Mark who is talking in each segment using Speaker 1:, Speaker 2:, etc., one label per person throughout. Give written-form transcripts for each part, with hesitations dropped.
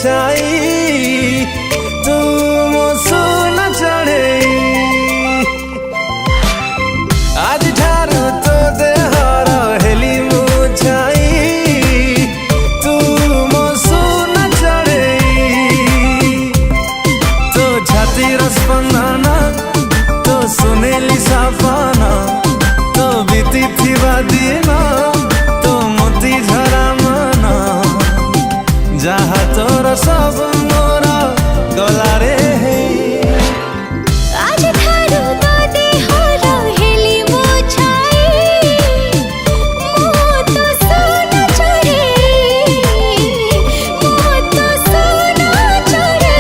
Speaker 1: छाई तू मो सुना चढ़े आज ठारू तो देहर हेली मुझाई तू मो सुना चढ़े तो छाती स्पंदन तो सुनेली सपना तो बीती थिबा दिन तो मोती झरा मन जहा तोर सब मोर गलारे
Speaker 2: आज ठारू तो देहर हेली मुझाई मो तो सोना चढ़े मो तो सोना चढ़े।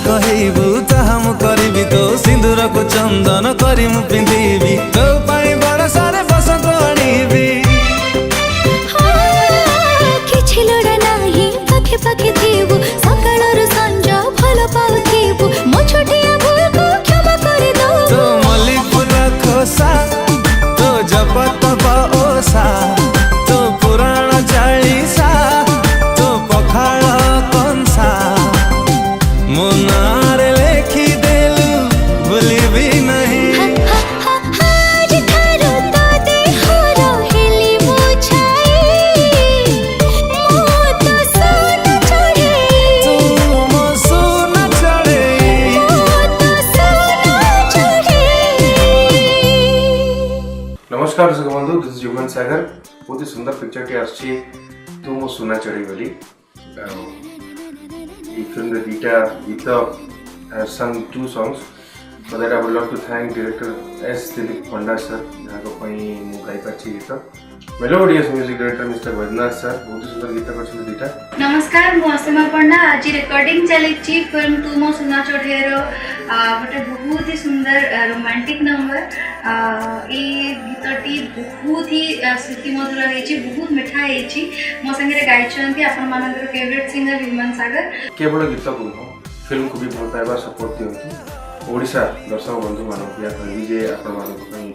Speaker 1: कहबू ताहा मु करिबी तो सिंदूर को चंदन करी मु पिंधिबी तो पाई बरसारे बसंत आनिबी
Speaker 2: किछि लोड़ा नाही पाखे पाखे थीबू सकाळर संज भल पाउथीबू मो छोटिया भूल को क्षमा कर दो
Speaker 1: तो मल्ली फूल खोसा तो जपत ओसा तो पुराण चालीसा तो पखाड़ कंसा मुनार लेखी देलू भूलिबी नहीं
Speaker 2: आज ठारू तो देहर हेली मुझाई मो तो सोना चढ़े
Speaker 1: तू मो सुना चढ़े
Speaker 2: मो तो सोना चढ़े।
Speaker 3: नमस्कार दर्शक बंधु, दिस इज युगन सागर। बहुत ही सुंदर पिक्चर टी आछि तू मो सुना चढ़ी बोली फिल्म रे दीटा गीत has sung 2 songs. For that I would love to thank director S. Dilip Panda sir जहाँ पई मु गाई पाछि गीत melodious music director mister Vaidyanath sir बहुत ही सुंदर गीत करछन दीटा।
Speaker 4: नमस्कार मु असीमा पंडा आज रिकॉर्डिंग चली फिल्म तू मो सुना चढ़ेर गोटे बहुत ही सुंदर रोमांटिक नंबर ये गीतटी बहुत ही स्मृति मधुर होइछि बहुत मिठा होइछि मो संगे गाइछन्ती आपन मानकर फेवरेट सिंगर ह्यूमन सागर।
Speaker 3: केवल गीत को फिल्म को भी भल पाइबा सपोर्ट दियंतु ओडिशा दर्शक बंधु मानक या कहबी जे आपन मानक पई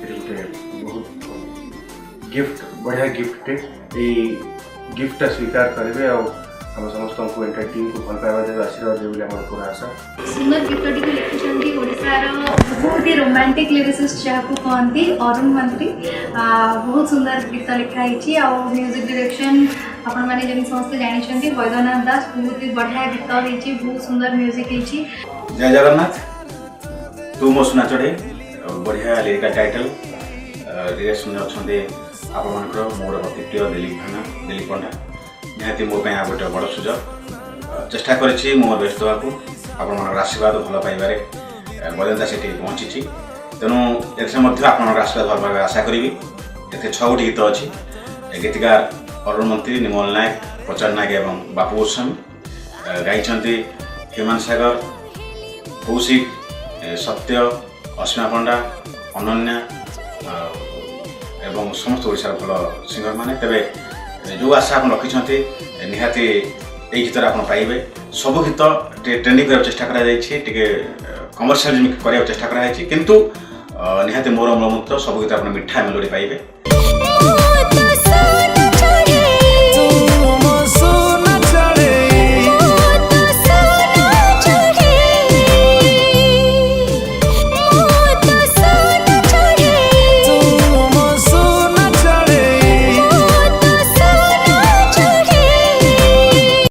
Speaker 3: गोटे बहुत गिफ्ट बढ़िया गिफ्ट ए गिफ्ट स्वीकार करेंगे और हम समस्त को एंटायर टीम को भल पाइबा देबे आशीर्वाद देबे हमर पूरा आशा।
Speaker 4: सुंदर गीतटी को लिखिछन्ती ओडिसार बहुत ही रोमांटिक लिरिसिस्ट जाको कहंती अरुण मंत्री बहुत सुंदर गीत लिखा हिची और म्यूजिक डायरेक्शन अपन माने जमी समस्त जानिछन्ती वैद्यनाथ दास बहुत ही बढ़िया गीत हिची बहुत सुंदर म्यूजिक हिची।
Speaker 5: जय जगन्नाथ तू मो सुना चढ़े बढ़िया लिरिकल टाइटल रिलेशन अच्छे आप मोर अति प्रिय दिलीप पंडा निहाती मो गोटे बड़ सुजोग चेष्टा करी मो बेस्ट देवाक आपण आशीर्वाद भल पाइबारे बजंता से पहुँची तेणु एसे आप आशीर्वाद भल पाइबा आशा करी ए 6 गोटी गीत अच्छी गीतकार अरुण मंत्री निमल नायक प्रचार नायक एवं बापू गोस्वामी गाई ह्यूमन सागर कौशिक सत्य असीमा पंडा अनन्या एवं समस्त ओडिशा भल सिंगर माने तेरे जो आशा आप रखिंट निहाती ये गीत आप पाइबे सब गीत ट्रेंडिंग करने चेष्टा कमर्शियल करने चेष्टा किंतु निहाती मोर मूलमंत्र सब गीत आप मिठा मेलोडी पाइबे।